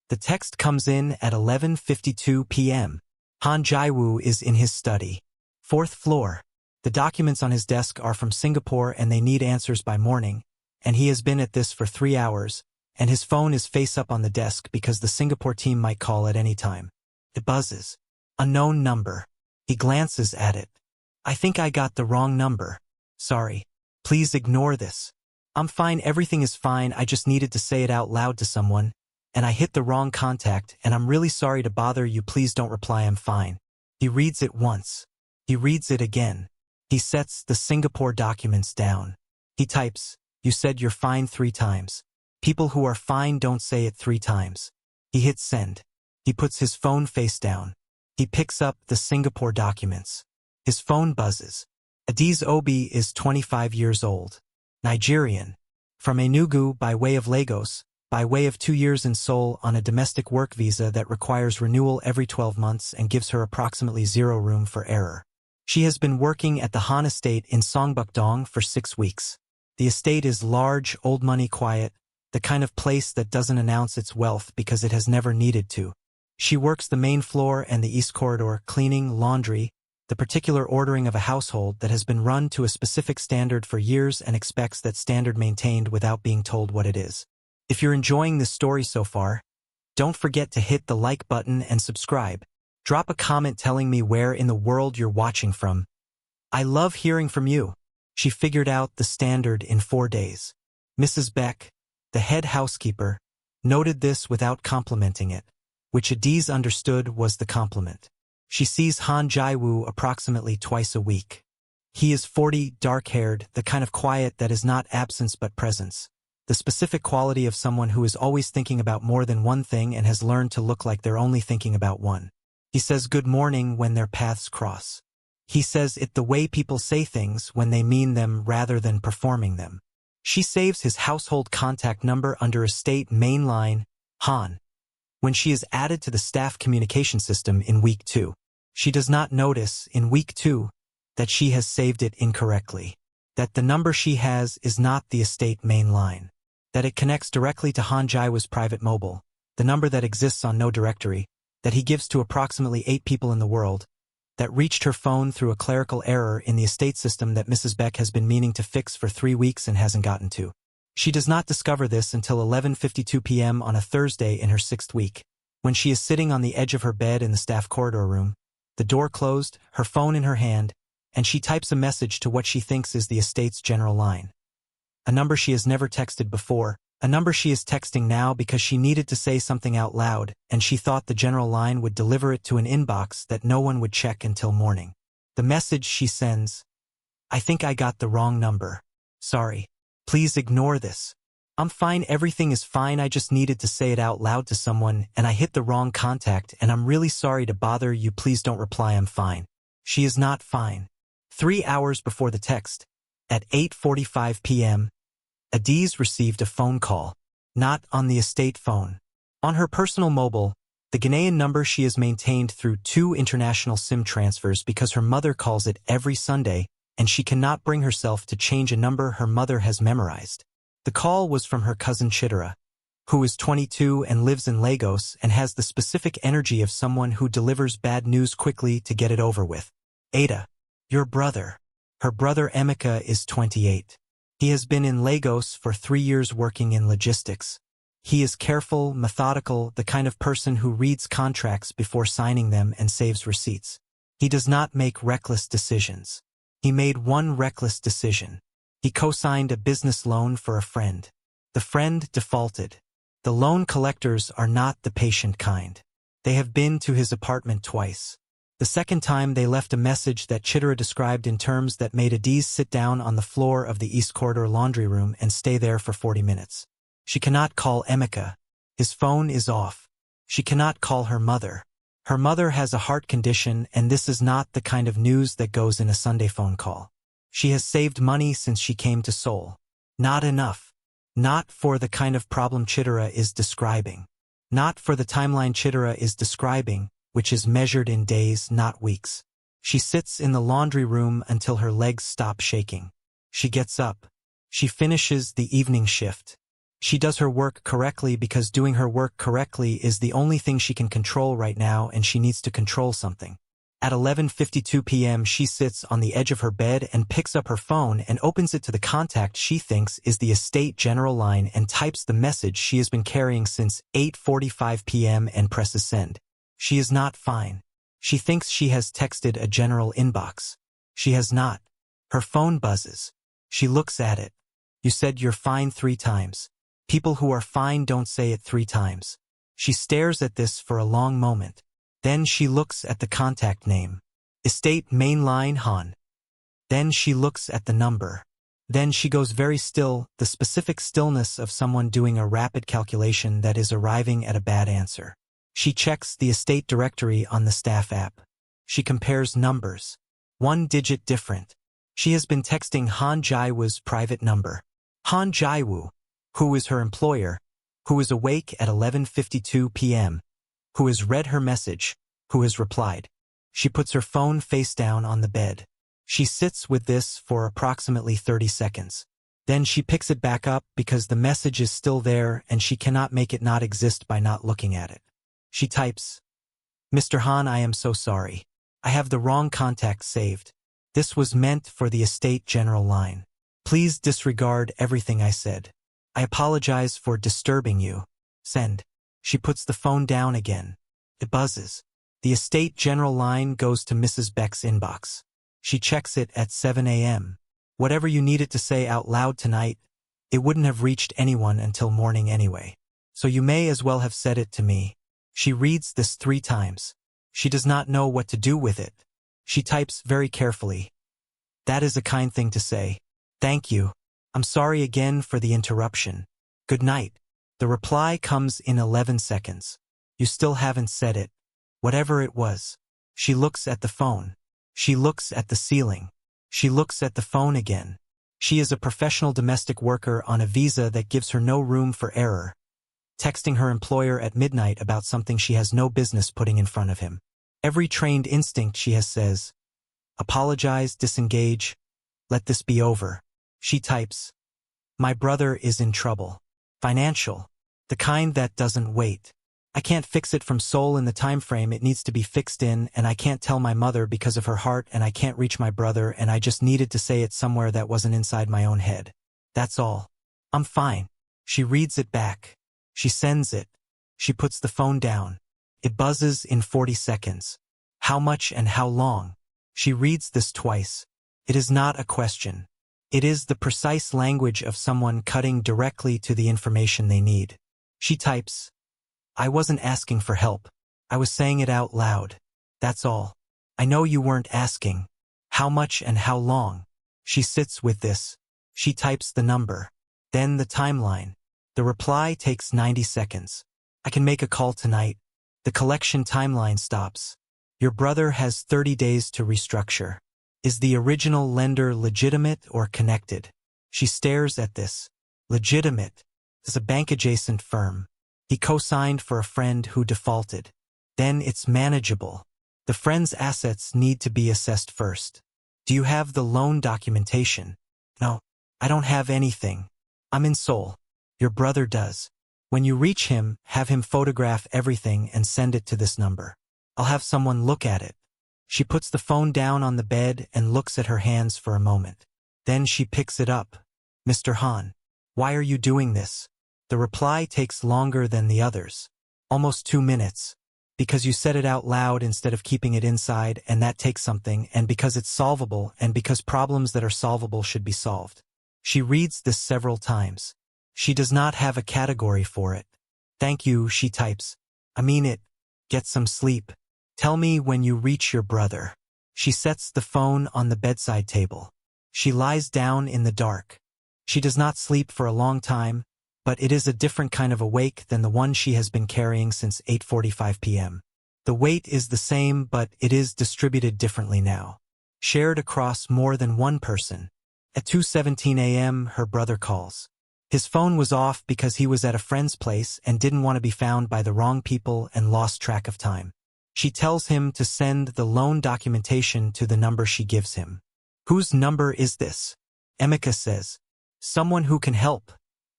The text comes in at 11:52 p.m. Jiwoo is in his study. 4th floor. The documents on his desk are from Singapore and they need answers by morning, and he has been at this for 3 hours, and his phone is face up on the desk because the Singapore team might call at any time. It buzzes. Unknown number. He glances at it. I think I got the wrong number. Sorry. Please ignore this. I'm fine, everything is fine, I just needed to say it out loud to someone, and I hit the wrong contact, and I'm really sorry to bother you, please don't reply, I'm fine. He reads it once. He reads it again. He sets the Singapore documents down. He types, you said you're fine 3 times. People who are fine don't say it 3 times. He hits send. He puts his phone face down. He picks up the Singapore documents. His phone buzzes. Adaeze Obi is 25 years old. Nigerian. From Enugu by way of Lagos, by way of 2 years in Seoul on a domestic work visa that requires renewal every 12 months and gives her approximately 0 room for error. She has been working at the Han estate in Songbukdong for 6 weeks. The estate is large, old money, quiet, the kind of place that doesn't announce its wealth because it has never needed to. She works the main floor and the east corridor, cleaning, laundry, the particular ordering of a household that has been run to a specific standard for years and expects that standard maintained without being told what it is. If you're enjoying this story so far, don't forget to hit the like button and subscribe. Drop a comment telling me where in the world you're watching from. I love hearing from you. She figured out the standard in 4 days. Mrs. Beck, the head housekeeper, noted this without complimenting it, which Adaeze understood was the compliment. She sees Han Jiwoo approximately twice a week. He is 40, dark-haired, the kind of quiet that is not absence but presence, the specific quality of someone who is always thinking about more than one thing and has learned to look like they're only thinking about one. He says good morning when their paths cross. He says it the way people say things when they mean them rather than performing them. She saves his household contact number under estate main line, Han. When she is added to the staff communication system in week 2, she does not notice, in week 2, that she has saved it incorrectly, that the number she has is not the estate main line, that it connects directly to Han Jiwoo's private mobile, the number that exists on no directory, that he gives to approximately 8 people in the world, that reached her phone through a clerical error in the estate system that Mrs. Beck has been meaning to fix for 3 weeks and hasn't gotten to. She does not discover this until 11:52 p.m. on a Thursday in her 6th week, when she is sitting on the edge of her bed in the staff corridor room, the door closed, her phone in her hand, and she types a message to what she thinks is the estate's general line. A number she has never texted before, a number she is texting now because she needed to say something out loud, and she thought the general line would deliver it to an inbox that no one would check until morning. The message she sends, I think I got the wrong number. Sorry. Please ignore this. I'm fine, everything is fine, I just needed to say it out loud to someone, and I hit the wrong contact, and I'm really sorry to bother you, please don't reply, I'm fine. She is not fine. 3 hours before the text, at 8:45 p.m., Adaeze received a phone call, not on the estate phone. On her personal mobile, the Ghanaian number she has maintained through 2 international SIM transfers because her mother calls it every Sunday, and she cannot bring herself to change a number her mother has memorized. The call was from her cousin Chidera, who is 22 and lives in Lagos and has the specific energy of someone who delivers bad news quickly to get it over with. Ada, your brother. Her brother Emeka is 28. He has been in Lagos for 3 years working in logistics. He is careful, methodical, the kind of person who reads contracts before signing them and saves receipts. He does not make reckless decisions. He made one reckless decision. He co-signed a business loan for a friend. The friend defaulted. The loan collectors are not the patient kind. They have been to his apartment twice. The second time they left a message that Chidera described in terms that made Adaeze sit down on the floor of the East Corridor laundry room and stay there for 40 minutes. She cannot call Emeka. His phone is off. She cannot call her mother. Her mother has a heart condition, and this is not the kind of news that goes in a Sunday phone call. She has saved money since she came to Seoul. Not enough. Not for the kind of problem Chidera is describing. Not for the timeline Chidera is describing, which is measured in days, not weeks. She sits in the laundry room until her legs stop shaking. She gets up. She finishes the evening shift. She does her work correctly because doing her work correctly is the only thing she can control right now, and she needs to control something. At 11:52 p.m. she sits on the edge of her bed and picks up her phone and opens it to the contact she thinks is the estate general line and types the message she has been carrying since 8:45 p.m. and presses send. She is not fine. She thinks she has texted a general inbox. She has not. Her phone buzzes. She looks at it. You said you're fine 3 times. People who are fine don't say it 3 times. She stares at this for a long moment. Then she looks at the contact name. Estate mainline Han. Then she looks at the number. Then she goes very still, the specific stillness of someone doing a rapid calculation that is arriving at a bad answer. She checks the estate directory on the staff app. She compares numbers. 1 digit different. She has been texting Han Jiwoo's private number. Han Jiwoo, who is her employer, who is awake at 11:52 p.m., who has read her message, who has replied. She puts her phone face down on the bed. She sits with this for approximately 30 seconds. Then she picks it back up because the message is still there and she cannot make it not exist by not looking at it. She types, Mr. Han, I am so sorry. I have the wrong contact saved. This was meant for the estate general line. Please disregard everything I said. I apologize for disturbing you. Send. She puts the phone down again. It buzzes. The estate general line goes to Mrs. Beck's inbox. She checks it at 7 a.m. Whatever you needed to say out loud tonight, it wouldn't have reached anyone until morning anyway. So you may as well have said it to me. She reads this 3 times. She does not know what to do with it. She types very carefully. That is a kind thing to say. Thank you. I'm sorry again for the interruption. Good night. The reply comes in 11 seconds. You still haven't said it. Whatever it was. She looks at the phone. She looks at the ceiling. She looks at the phone again. She is a professional domestic worker on a visa that gives her no room for error. Texting her employer at midnight about something she has no business putting in front of him. Every trained instinct she has says, apologize, disengage, let this be over. She types, my brother is in trouble. Financial. The kind that doesn't wait. I can't fix it from Seoul in the time frame it needs to be fixed in, and I can't tell my mother because of her heart, and I can't reach my brother, and I just needed to say it somewhere that wasn't inside my own head. That's all. I'm fine. She reads it back. She sends it. She puts the phone down. It buzzes in 40 seconds. How much and how long? She reads this twice. It is not a question. It is the precise language of someone cutting directly to the information they need. She types, I wasn't asking for help. I was saying it out loud. That's all. I know you weren't asking. How much and how long? She sits with this. She types the number. Then the timeline. The reply takes 90 seconds. I can make a call tonight. The collection timeline stops. Your brother has 30 days to restructure. Is the original lender legitimate or connected? She stares at this. Legitimate. Is a bank-adjacent firm. He co-signed for a friend who defaulted. Then it's manageable. The friend's assets need to be assessed first. Do you have the loan documentation? No, I don't have anything. I'm in Seoul. Your brother does. When you reach him, have him photograph everything and send it to this number. I'll have someone look at it. She puts the phone down on the bed and looks at her hands for a moment. Then she picks it up. Mr. Han, why are you doing this? The reply takes longer than the others. Almost 2 minutes. Because you said it out loud instead of keeping it inside, and that takes something, and because it's solvable, and because problems that are solvable should be solved. She reads this several times. She does not have a category for it. Thank you, she types. I mean it. Get some sleep. Tell me when you reach your brother. She sets the phone on the bedside table. She lies down in the dark. She does not sleep for a long time, but it is a different kind of awake than the one she has been carrying since 8:45 p.m. The weight is the same, but it is distributed differently now. Shared across more than one person. At 2:17 a.m., her brother calls. His phone was off because he was at a friend's place and didn't want to be found by the wrong people and lost track of time. She tells him to send the loan documentation to the number she gives him. Whose number is this? Emika says. Someone who can help.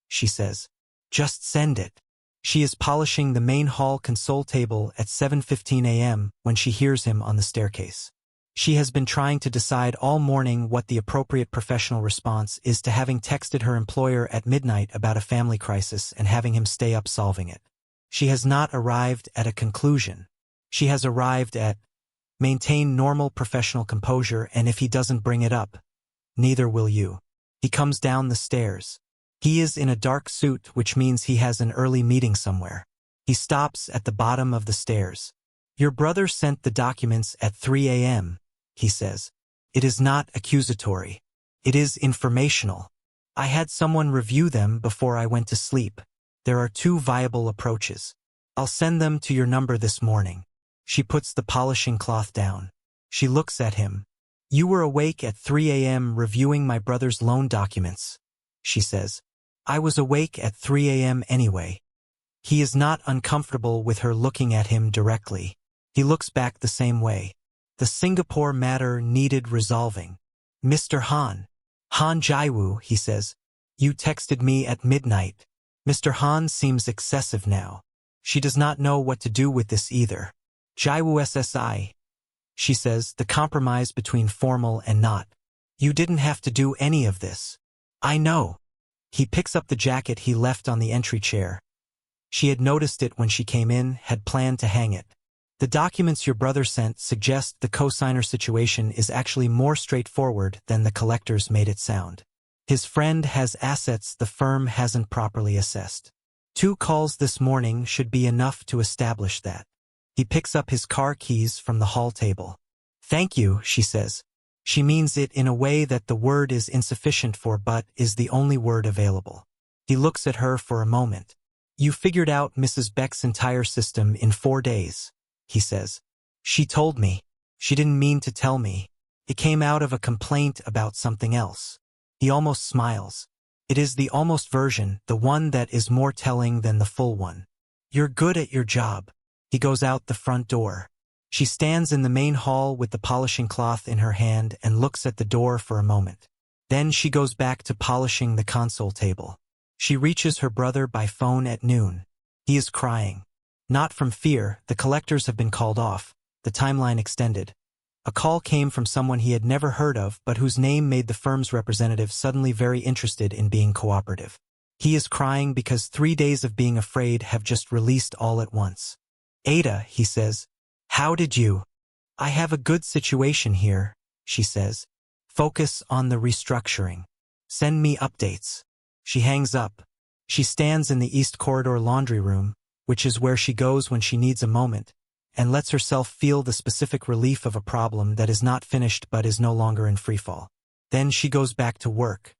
She says. Just send it. She is polishing the main hall console table at 7:15 a.m. when she hears him on the staircase. She has been trying to decide all morning what the appropriate professional response is to having texted her employer at midnight about a family crisis and having him stay up solving it. She has not arrived at a conclusion. She has arrived at maintain normal professional composure, and if he doesn't bring it up, neither will you. He comes down the stairs. He is in a dark suit, which means he has an early meeting somewhere. He stops at the bottom of the stairs. Your brother sent the documents at 3 a.m., he says. It is not accusatory. It is informational. I had someone review them before I went to sleep. There are two viable approaches. I'll send them to your number this morning. She puts the polishing cloth down. She looks at him. You were awake at 3 a.m. reviewing my brother's loan documents, she says. I was awake at 3 a.m. anyway. He is not uncomfortable with her looking at him directly. He looks back the same way. The Singapore matter needed resolving. Mr. Han. Han Jiwoo, he says. You texted me at midnight. Mr. Han seems excessive now. She does not know what to do with this either. Jiwoo SSI, she says, the compromise between formal and not. You didn't have to do any of this. I know. He picks up the jacket he left on the entry chair. She had noticed it when she came in, had planned to hang it. The documents your brother sent suggest the co-signer situation is actually more straightforward than the collectors made it sound. His friend has assets the firm hasn't properly assessed. 2 calls this morning should be enough to establish that. He picks up his car keys from the hall table. Thank you, she says. She means it in a way that the word is insufficient for but is the only word available. He looks at her for a moment. You figured out Mrs. Beck's entire system in 4 days, he says. She told me. She didn't mean to tell me. It came out of a complaint about something else. He almost smiles. It is the almost version, the one that is more telling than the full one. You're good at your job. He goes out the front door. She stands in the main hall with the polishing cloth in her hand and looks at the door for a moment. Then she goes back to polishing the console table. She reaches her brother by phone at noon. He is crying. Not from fear, the collectors have been called off, the timeline extended. A call came from someone he had never heard of but whose name made the firm's representative suddenly very interested in being cooperative. He is crying because 3 days of being afraid have just released all at once. Ada, he says. How did you? I have a good situation here, she says. Focus on the restructuring. Send me updates. She hangs up. She stands in the East Corridor laundry room, which is where she goes when she needs a moment, and lets herself feel the specific relief of a problem that is not finished but is no longer in freefall. Then she goes back to work.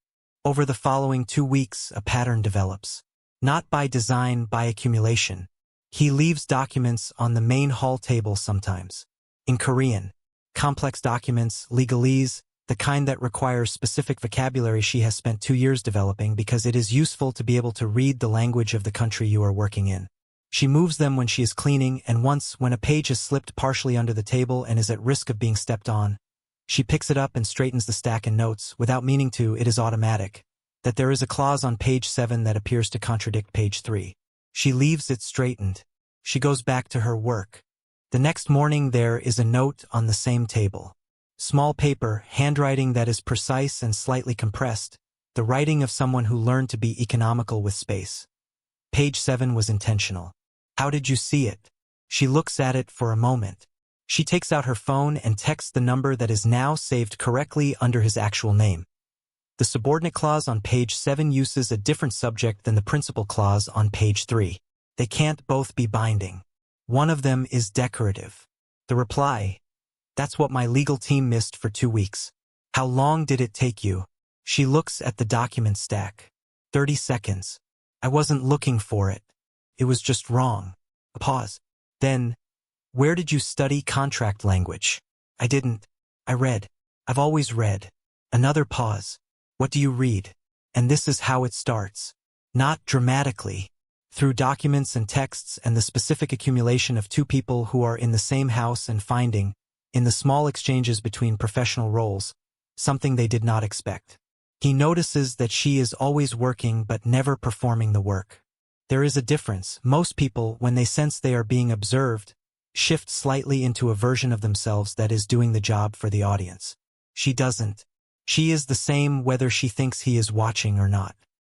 Over the following 2 weeks, a pattern develops. Not by design, by accumulation. He leaves documents on the main hall table sometimes. In Korean. Complex documents, legalese, the kind that requires specific vocabulary she has spent 2 years developing because it is useful to be able to read the language of the country you are working in. She moves them when she is cleaning, and once, when a page has slipped partially under the table and is at risk of being stepped on, she picks it up and straightens the stack and notes, without meaning to, it is automatic, that there is a clause on page 7 that appears to contradict page 3. She leaves it straightened. She goes back to her work. The next morning there is a note on the same table. Small paper, handwriting that is precise and slightly compressed, the writing of someone who learned to be economical with space. Page 7 was intentional. How did you see it? She looks at it for a moment. She takes out her phone and texts the number that is now saved correctly under his actual name. The subordinate clause on page 7 uses a different subject than the principal clause on page 3. They can't both be binding. One of them is decorative. The reply, that's what my legal team missed for 2 weeks. How long did it take you? She looks at the document stack. 30 seconds. I wasn't looking for it. It was just wrong. A pause. Then, where did you study contract language? I didn't. I read. I've always read. Another pause. What do you read? And this is how it starts. Not dramatically. Through documents and texts and the specific accumulation of 2 people who are in the same house and finding, in the small exchanges between professional roles, something they did not expect. He notices that she is always working but never performing the work. There is a difference. Most people, when they sense they are being observed, shift slightly into a version of themselves that is doing the job for the audience. She doesn't. She is the same whether she thinks he is watching or not.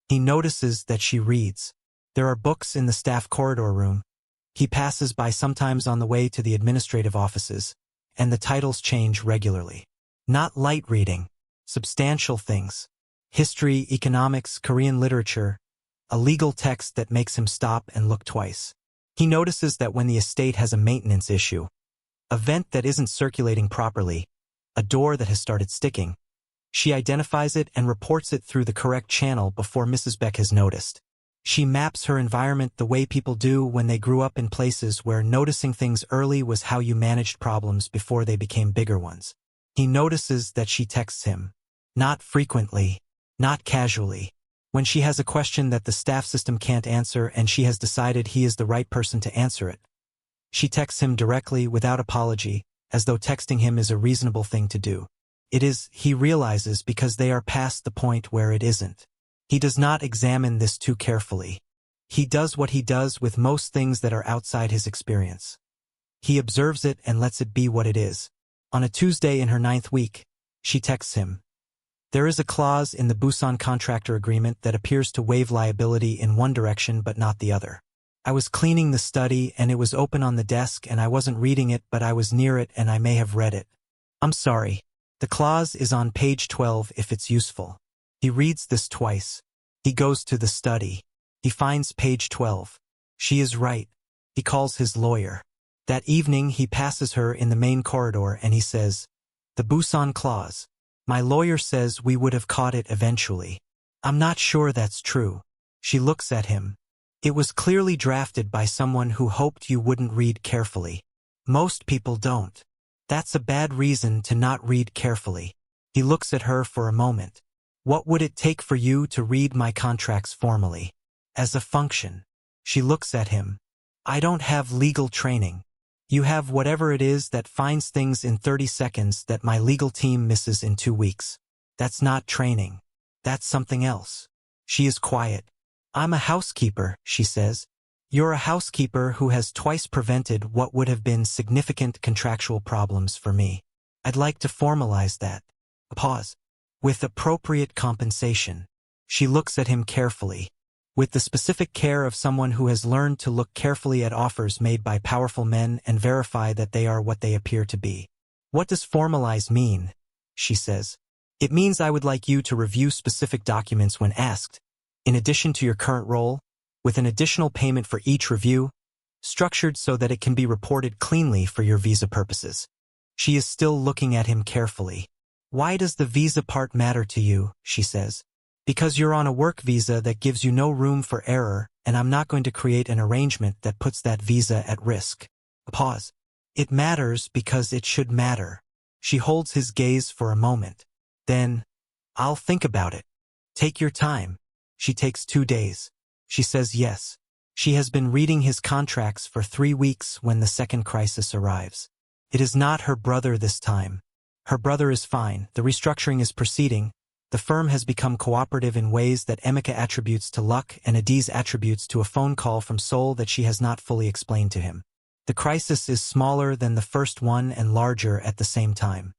He notices that she reads. There are books in the staff corridor room. He passes by sometimes on the way to the administrative offices, and the titles change regularly. Not light reading, substantial things. History, economics, Korean literature, a legal text that makes him stop and look twice. He notices that when the estate has a maintenance issue, a vent that isn't circulating properly, a door that has started sticking, she identifies it and reports it through the correct channel before Mrs. Beck has noticed. She maps her environment the way people do when they grew up in places where noticing things early was how you managed problems before they became bigger ones. He notices that she texts him. Not frequently, not casually. When she has a question that the staff system can't answer and she has decided he is the right person to answer it, she texts him directly without apology, as though texting him is a reasonable thing to do. It is, he realizes, because they are past the point where it isn't. He does not examine this too carefully. He does what he does with most things that are outside his experience. He observes it and lets it be what it is. On a Tuesday in her 9th week, she texts him. There is a clause in the Busan contractor agreement that appears to waive liability in one direction but not the other. I was cleaning the study and it was open on the desk and I wasn't reading it but I was near it and I may have read it. I'm sorry. The clause is on page 12 if it's useful. He reads this twice. He goes to the study. He finds page 12. She is right. He calls his lawyer. That evening he passes her in the main corridor and he says, "The Busan clause. My lawyer says we would have caught it eventually." "I'm not sure that's true." She looks at him. "It was clearly drafted by someone who hoped you wouldn't read carefully. Most people don't. That's a bad reason to not read carefully." He looks at her for a moment. "What would it take for you to read my contracts formally? As a function?" She looks at him. "I don't have legal training. You have whatever it is that finds things in 30 seconds that my legal team misses in 2 weeks. That's not training. That's something else." She is quiet. "I'm a housekeeper," she says. "You're a housekeeper who has twice prevented what would have been significant contractual problems for me. I'd like to formalize that." A pause. "With appropriate compensation." She looks at him carefully. With the specific care of someone who has learned to look carefully at offers made by powerful men and verify that they are what they appear to be. "What does formalize mean?" she says. "It means I would like you to review specific documents when asked, in addition to your current role, with an additional payment for each review, structured so that it can be reported cleanly for your visa purposes." She is still looking at him carefully. "Why does the visa part matter to you?" she says. "Because you're on a work visa that gives you no room for error, and I'm not going to create an arrangement that puts that visa at risk." A pause. "It matters because it should matter." She holds his gaze for a moment. Then, "I'll think about it." "Take your time." She takes 2 days. She says yes. She has been reading his contracts for 3 weeks when the second crisis arrives. It is not her brother this time. Her brother is fine. The restructuring is proceeding. The firm has become cooperative in ways that Emeka attributes to luck and Adaeze attributes to a phone call from Seoul that she has not fully explained to him. The crisis is smaller than the first one and larger at the same time.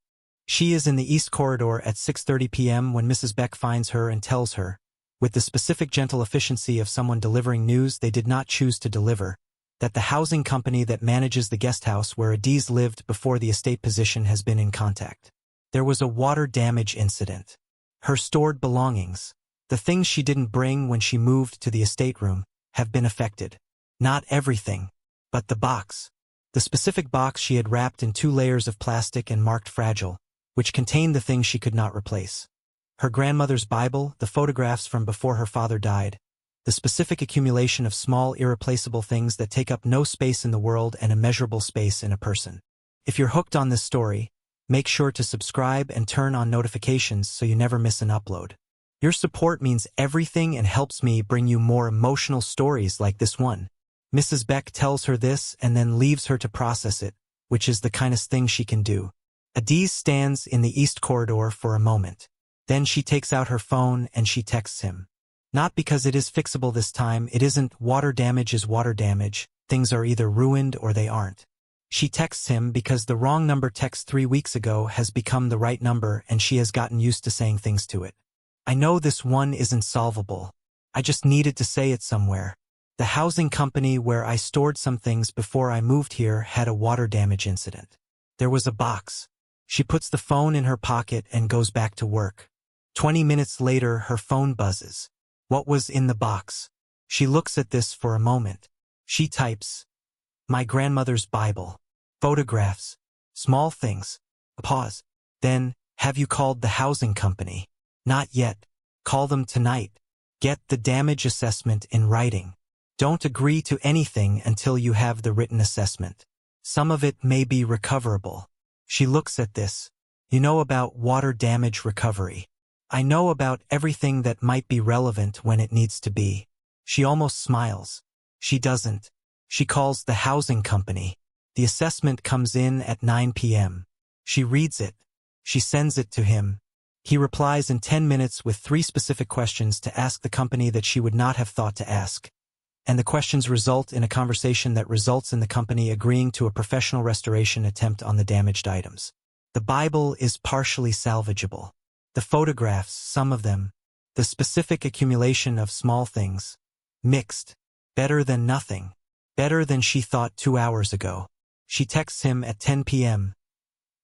She is in the East Corridor at 6:30 p.m. when Mrs. Beck finds her and tells her, with the specific gentle efficiency of someone delivering news they did not choose to deliver, that the housing company that manages the guest house where Adaeze lived before the estate position has been in contact. There was a water damage incident. Her stored belongings, the things she didn't bring when she moved to the estate room, have been affected. Not everything, but the box. The specific box she had wrapped in 2 layers of plastic and marked fragile, which contained the things she could not replace. Her grandmother's Bible, the photographs from before her father died, the specific accumulation of small irreplaceable things that take up no space in the world and immeasurable space in a person. If you're hooked on this story, make sure to subscribe and turn on notifications so you never miss an upload. Your support means everything and helps me bring you more emotional stories like this one. Mrs. Beck tells her this and then leaves her to process it, which is the kindest thing she can do. Adaeze stands in the East Corridor for a moment. Then she takes out her phone and she texts him. Not because it is fixable this time, it isn't. Water damage is water damage. Things are either ruined or they aren't. She texts him because the wrong number text 3 weeks ago has become the right number and she has gotten used to saying things to it. I know this one isn't solvable. I just needed to say it somewhere. The housing company where I stored some things before I moved here had a water damage incident. There was a box. She puts the phone in her pocket and goes back to work. 20 minutes later, her phone buzzes. What was in the box? She looks at this for a moment. She types, "My grandmother's Bible. Photographs. Small things." A pause. Then, "Have you called the housing company?" "Not yet. Call them tonight. Get the damage assessment in writing. Don't agree to anything until you have the written assessment. Some of it may be recoverable." She looks at this. "You know about water damage recovery." "I know about everything that might be relevant when it needs to be." She almost smiles. She doesn't. She calls the housing company. The assessment comes in at 9 p.m. She reads it. She sends it to him. He replies in 10 minutes with 3 specific questions to ask the company that she would not have thought to ask. And the questions result in a conversation that results in the company agreeing to a professional restoration attempt on the damaged items. The Bible is partially salvageable. The photographs, some of them. The specific accumulation of small things. Mixed. Better than nothing. Better than she thought 2 hours ago. She texts him at 10 p.m.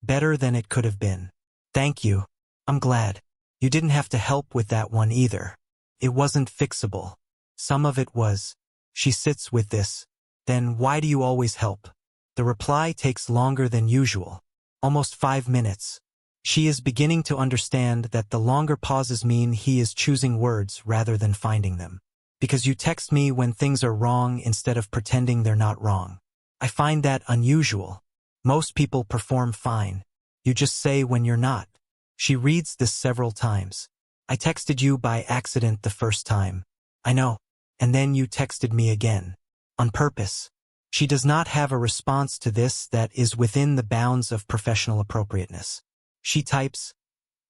Better than it could have been. "Thank you. I'm glad. You didn't have to help with that one either. It wasn't fixable. Some of it was." She sits with this. "Then why do you always help?" The reply takes longer than usual. Almost 5 minutes. She is beginning to understand that the longer pauses mean he is choosing words rather than finding them. "Because you text me when things are wrong instead of pretending they're not wrong. I find that unusual. Most people perform fine. You just say when you're not." She reads this several times. "I texted you by accident the first time." "I know. And then you texted me again. On purpose." She does not have a response to this that is within the bounds of professional appropriateness. She types,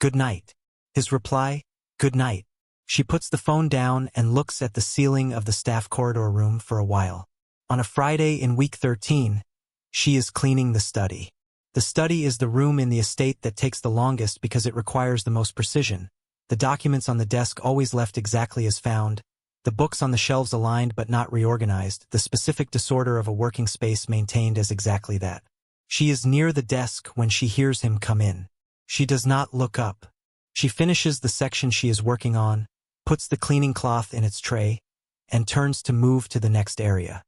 "Good night." His reply, "Good night." She puts the phone down and looks at the ceiling of the staff corridor room for a while. On a Friday in week 13, she is cleaning the study. The study is the room in the estate that takes the longest because it requires the most precision. The documents on the desk always left exactly as found. The books on the shelves aligned but not reorganized, the specific disorder of a working space maintained as exactly that. She is near the desk when she hears him come in. She does not look up. She finishes the section she is working on, puts the cleaning cloth in its tray, and turns to move to the next area.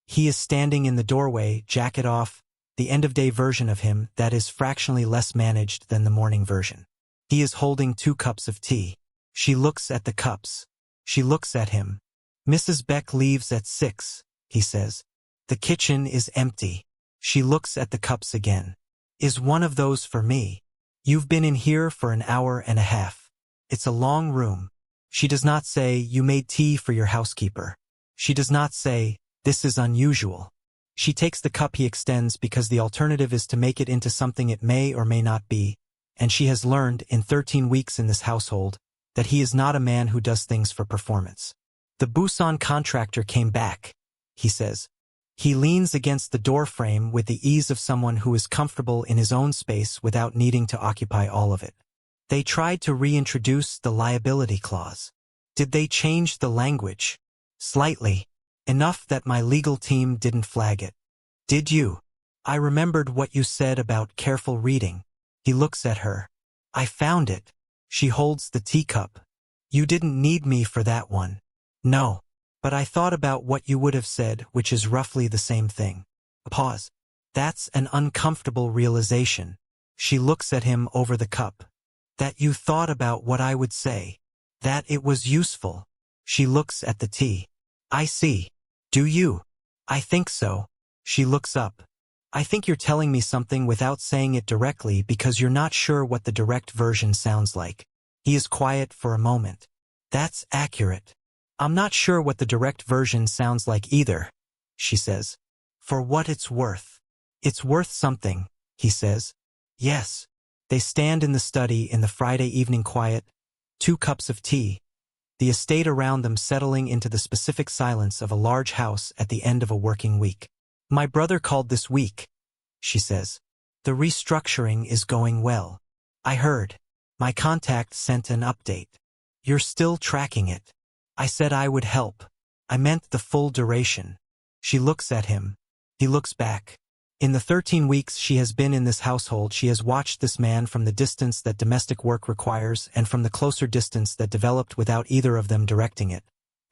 He is standing in the doorway, jacket off, the end-of-day version of him that is fractionally less managed than the morning version. He is holding 2 cups of tea. She looks at the cups. She looks at him. "Mrs. Beck leaves at 6, he says. "The kitchen is empty." She looks at the cups again. "Is one of those for me? You've been in here for an hour and a half. It's a long room." She does not say, "You made tea for your housekeeper." She does not say, "This is unusual." She takes the cup he extends because the alternative is to make it into something it may or may not be, and she has learned, in 13 weeks in this household, that he is not a man who does things for performance. "The Busan contractor came back," he says. He leans against the door frame with the ease of someone who is comfortable in his own space without needing to occupy all of it. "They tried to reintroduce the liability clause." "Did they change the language?" "Slightly. Enough that my legal team didn't flag it." "Did you?" "I remembered what you said about careful reading." He looks at her. "I found it." She holds the teacup. "You didn't need me for that one." "No. But I thought about what you would have said, which is roughly the same thing." A pause. "That's an uncomfortable realization." She looks at him over the cup. "That you thought about what I would say. That it was useful." She looks at the tea. "I see. Do you?" "I think so." She looks up. "I think you're telling me something without saying it directly because you're not sure what the direct version sounds like." He is quiet for a moment. "That's accurate." "I'm not sure what the direct version sounds like either," she says. "For what it's worth." "It's worth something," he says. "Yes." They stand in the study in the Friday evening quiet, 2 cups of tea. the estate around them settling into the specific silence of a large house at the end of a working week. My brother called this week, she says. The restructuring is going well. I heard. My contact sent an update. You're still tracking it. I said I would help. I meant the full duration. She looks at him. He looks back. In the 13 weeks she has been in this household, she has watched this man from the distance that domestic work requires and from the closer distance that developed without either of them directing it.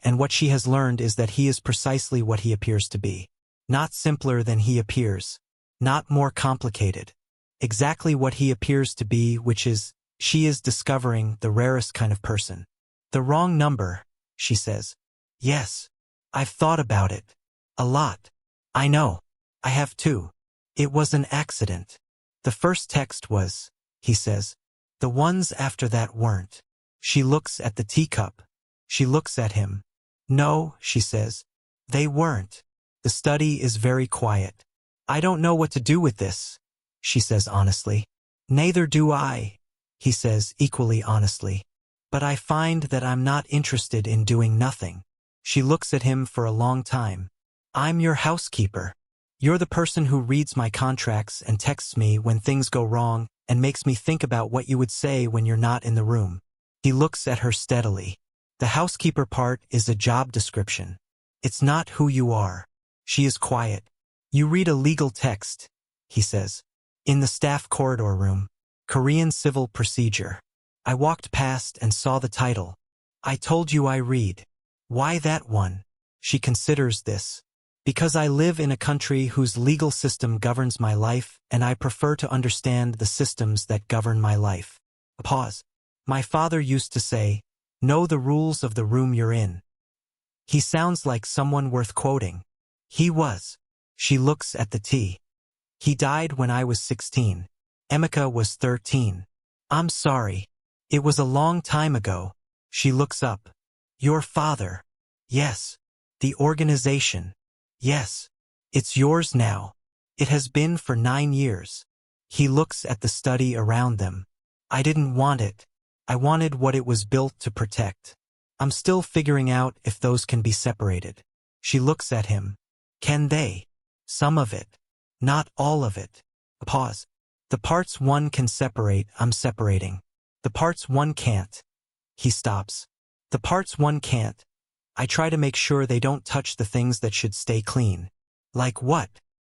And what she has learned is that he is precisely what he appears to be. Not simpler than he appears. Not more complicated. Exactly what he appears to be, which is, she is discovering the rarest kind of person. The wrong number, she says. Yes. I've thought about it. A lot. I know. I have too. It was an accident. The first text was, he says. The ones after that weren't. She looks at the teacup. She looks at him. No, she says. They weren't. The study is very quiet. I don't know what to do with this, she says honestly. Neither do I, he says equally honestly. But I find that I'm not interested in doing nothing. She looks at him for a long time. I'm your housekeeper. You're the person who reads my contracts and texts me when things go wrong and makes me think about what you would say when you're not in the room. He looks at her steadily. The housekeeper part is a job description. It's not who you are. She is quiet. You read a legal text, he says. In the staff corridor room. Korean civil procedure. I walked past and saw the title. I told you I read. Why that one? She considers this. Because I live in a country whose legal system governs my life, and I prefer to understand the systems that govern my life. A pause. My father used to say, know the rules of the room you're in. He sounds like someone worth quoting. He was. She looks at the tea. He died when I was 16. Emeka was 13. I'm sorry. It was a long time ago. She looks up. Your father. Yes. The organization. Yes. It's yours now. It has been for 9 years. He looks at the study around them. I didn't want it. I wanted what it was built to protect. I'm still figuring out if those can be separated. She looks at him. Can they? Some of it. Not all of it. A pause. The parts one can separate, I'm separating. The parts one can't. He stops. The parts one can't. I try to make sure they don't touch the things that should stay clean. Like what?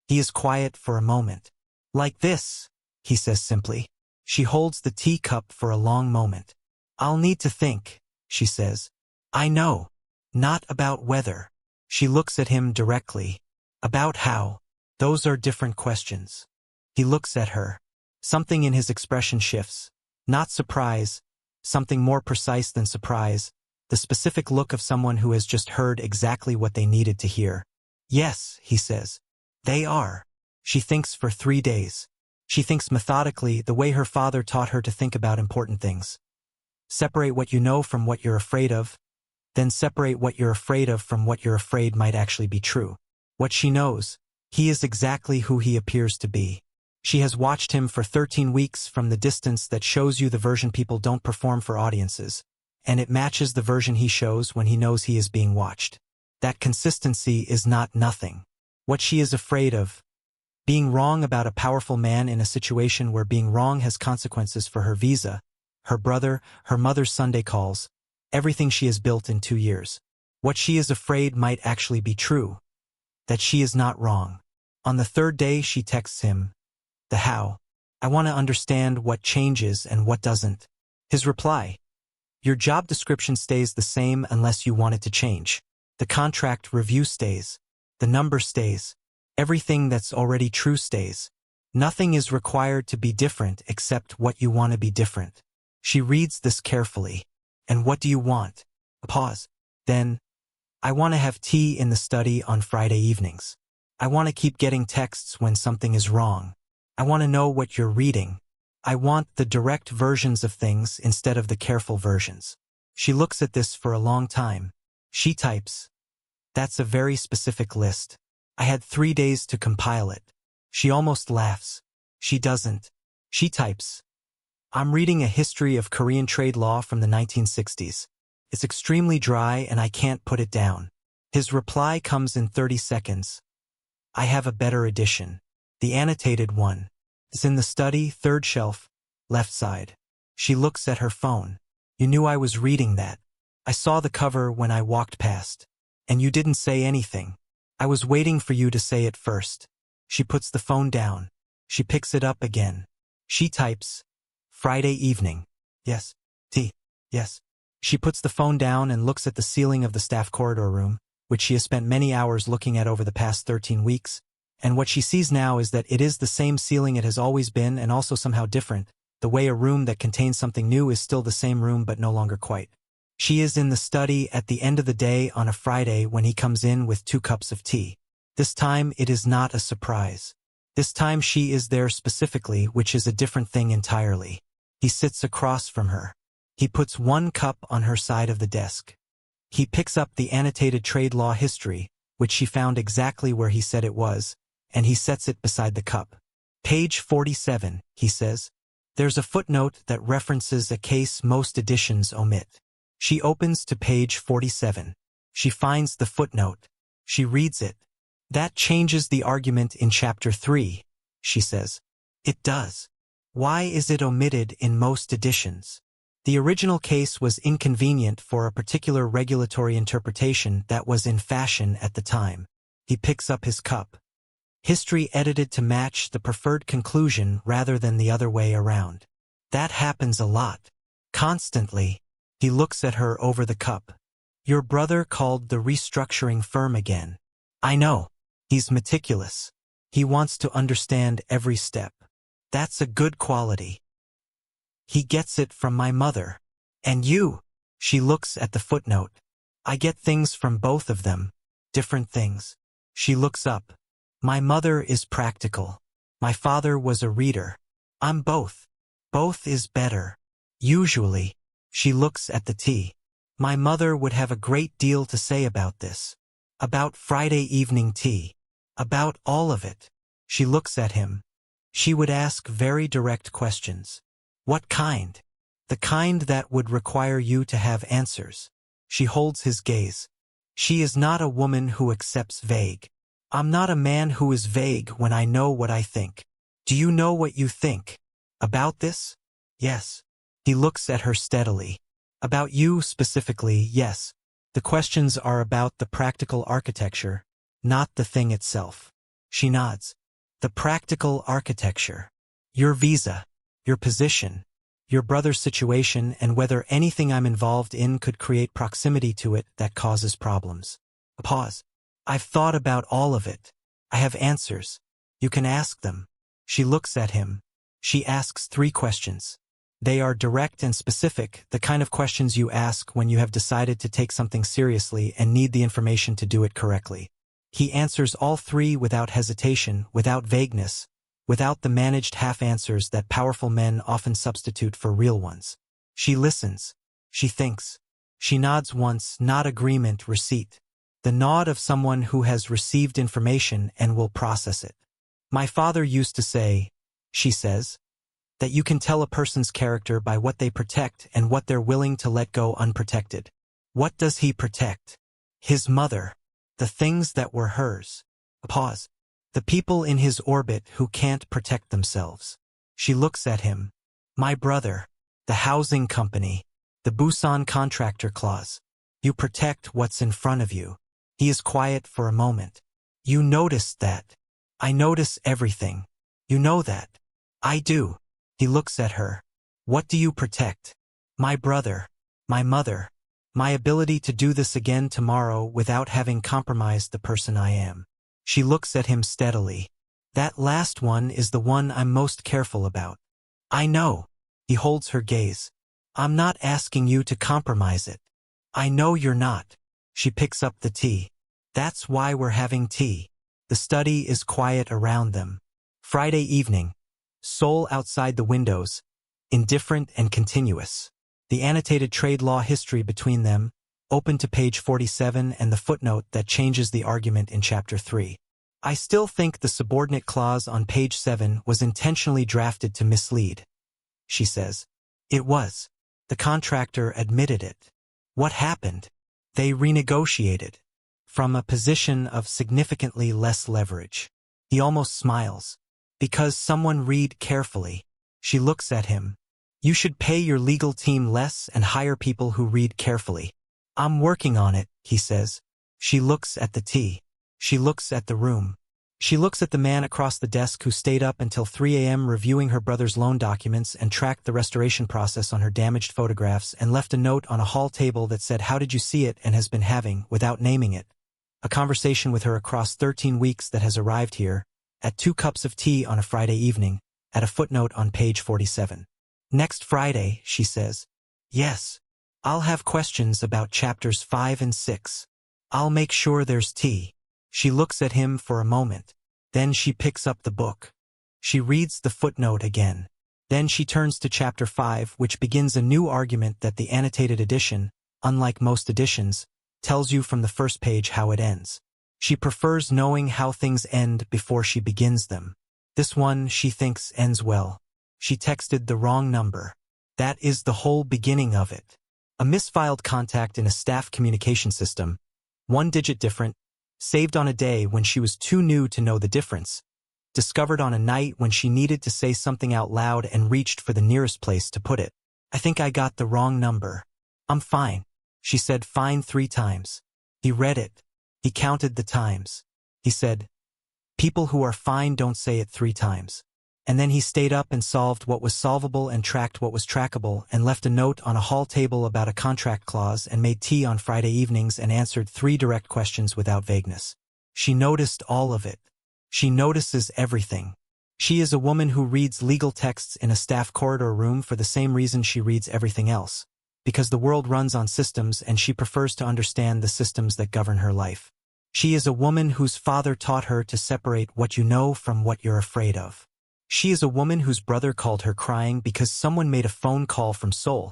He is quiet for a moment. Like this, he says simply. She holds the teacup for a long moment. I'll need to think, she says. I know. Not about whether. She looks at him directly. About how. Those are different questions. He looks at her. Something in his expression shifts. Not surprise. Something more precise than surprise. The specific look of someone who has just heard exactly what they needed to hear. Yes, he says. They are. She thinks for 3 days. She thinks methodically, the way her father taught her to think about important things. Separate what you know from what you're afraid of. Then separate what you're afraid of from what you're afraid might actually be true. What she knows. He is exactly who he appears to be. She has watched him for 13 weeks from the distance that shows you the version people don't perform for audiences. And it matches the version he shows when he knows he is being watched. That consistency is not nothing. What she is afraid of. Being wrong about a powerful man in a situation where being wrong has consequences for her visa, her brother, her mother's Sunday calls, everything she has built in 2 years. What she is afraid might actually be true. That she is not wrong. On the 3rd day she texts him. The how. I want to understand what changes and what doesn't. His reply. Your job description stays the same unless you want it to change. The contract review stays. The number stays. Everything that's already true stays. Nothing is required to be different except what you want to be different. She reads this carefully. And what do you want? A pause. Then, I want to have tea in the study on Friday evenings. I want to keep getting texts when something is wrong. I want to know what you're reading. I want the direct versions of things instead of the careful versions. She looks at this for a long time. She types. That's a very specific list. I had 3 days to compile it. She almost laughs. She doesn't. She types. I'm reading a history of Korean trade law from the 1960s. It's extremely dry and I can't put it down. His reply comes in 30 seconds. I have a better edition. The annotated one. It's in the study, third shelf, left side. She looks at her phone. You knew I was reading that. I saw the cover when I walked past. And you didn't say anything. I was waiting for you to say it first. She puts the phone down. She picks it up again. She types, Friday evening. Yes. T. Yes. She puts the phone down and looks at the ceiling of the staff corridor room, which she has spent many hours looking at over the past 13 weeks, and what she sees now is that it is the same ceiling it has always been and also somehow different, the way a room that contains something new is still the same room but no longer quite. She is in the study at the end of the day on a Friday when he comes in with 2 cups of tea. This time it is not a surprise. This time she is there specifically, which is a different thing entirely. He sits across from her. He puts 1 cup on her side of the desk. He picks up the annotated trade law history, which she found exactly where he said it was, and he sets it beside the cup. Page 47, he says. There's a footnote that references a case most editions omit. She opens to page 47. She finds the footnote. She reads it. That changes the argument in chapter 3, she says. It does. Why is it omitted in most editions? The original case was inconvenient for a particular regulatory interpretation that was in fashion at the time. He picks up his cup. History edited to match the preferred conclusion rather than the other way around. That happens a lot. Constantly. He looks at her over the cup. Your brother called the restructuring firm again. I know. He's meticulous. He wants to understand every step. That's a good quality. He gets it from my mother. And you? She looks at the footnote. I get things from both of them. Different things. She looks up. My mother is practical. My father was a reader. I'm both. Both is better. Usually. She looks at the tea. My mother would have a great deal to say about this. About Friday evening tea. About all of it. She looks at him. She would ask very direct questions. What kind? The kind that would require you to have answers. She holds his gaze. She is not a woman who accepts vague. I'm not a man who is vague when I know what I think. Do you know what you think? About this? Yes. He looks at her steadily. About you specifically, yes. The questions are about the practical architecture, not the thing itself. She nods. The practical architecture. Your visa. Your position. Your brother's situation and whether anything I'm involved in could create proximity to it that causes problems. A pause. I've thought about all of it. I have answers. You can ask them. She looks at him. She asks 3 questions. They are direct and specific, the kind of questions you ask when you have decided to take something seriously and need the information to do it correctly. He answers all 3 without hesitation, without vagueness, without the managed half-answers that powerful men often substitute for real ones. She listens. She thinks. She nods once, not agreement, receipt. The nod of someone who has received information and will process it. My father used to say, she says, that you can tell a person's character by what they protect and what they're willing to let go unprotected. What does he protect? His mother. The things that were hers. A pause. The people in his orbit who can't protect themselves. She looks at him. My brother. The housing company. The Busan contractor clause. You protect what's in front of you. He is quiet for a moment. You noticed that. I notice everything. You know that. I do. He looks at her. What do you protect? My brother. My mother. My ability to do this again tomorrow without having compromised the person I am. She looks at him steadily. That last one is the one I'm most careful about. I know. He holds her gaze. I'm not asking you to compromise it. I know you're not. She picks up the tea. That's why we're having tea. The study is quiet around them. Friday evening. Seoul outside the windows. Indifferent and continuous. The annotated trade law history between them, open to page 47 and the footnote that changes the argument in chapter 3. I still think the subordinate clause on page 7 was intentionally drafted to mislead. She says. It was. The contractor admitted it. What happened? They renegotiated. From a position of significantly less leverage. He almost smiles. Because someone read carefully. She looks at him. You should pay your legal team less and hire people who read carefully. I'm working on it, he says. She looks at the tea. She looks at the room. She looks at the man across the desk who stayed up until 3 a.m. reviewing her brother's loan documents and tracked the restoration process on her damaged photographs and left a note on a hall table that said how did you see it and has been having, without naming it, a conversation with her across 13 weeks that has arrived here, at 2 cups of tea on a Friday evening, at a footnote on page 47. Next Friday, she says. Yes. I'll have questions about chapters 5 and 6. I'll make sure there's tea. She looks at him for a moment. Then she picks up the book. She reads the footnote again. Then she turns to chapter 5, which begins a new argument that the annotated edition, unlike most editions, tells you from the first page how it ends. She prefers knowing how things end before she begins them. This one, she thinks, ends well. She texted the wrong number. That is the whole beginning of it. A misfiled contact in a staff communication system, 1 digit different, saved on a day when she was too new to know the difference, discovered on a night when she needed to say something out loud and reached for the nearest place to put it. I think I got the wrong number. I'm fine. She said fine 3 times. He read it. He counted the times. He said, people who are fine don't say it 3 times. And then he stayed up and solved what was solvable and tracked what was trackable and left a note on a hall table about a contract clause and made tea on Friday evenings and answered 3 direct questions without vagueness. She noticed all of it. She notices everything. She is a woman who reads legal texts in a staff corridor room for the same reason she reads everything else. Because the world runs on systems and she prefers to understand the systems that govern her life. She is a woman whose father taught her to separate what you know from what you're afraid of. She is a woman whose brother called her crying because someone made a phone call from Seoul,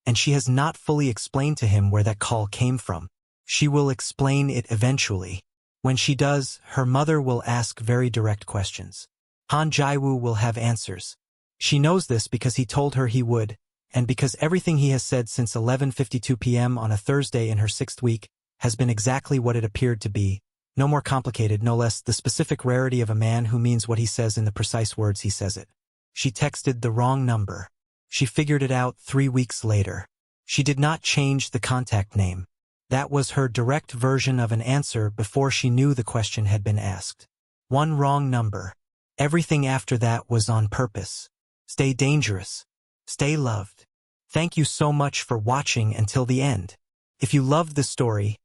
and she has not fully explained to him where that call came from. She will explain it eventually. When she does, her mother will ask very direct questions. Jiwoo will have answers. She knows this because he told her he would, and because everything he has said since 11:52 p.m. on a Thursday in her 6th week has been exactly what it appeared to be. No more complicated, no less, the specific rarity of a man who means what he says in the precise words he says it. She texted the wrong number. She figured it out 3 weeks later. She did not change the contact name. That was her direct version of an answer before she knew the question had been asked. 1 wrong number. Everything after that was on purpose. Stay dangerous. Stay loved. Thank you so much for watching until the end. If you loved this story,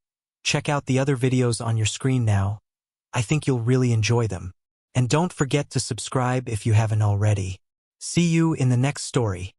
check out the other videos on your screen now. I think you'll really enjoy them. And don't forget to subscribe if you haven't already. See you in the next story.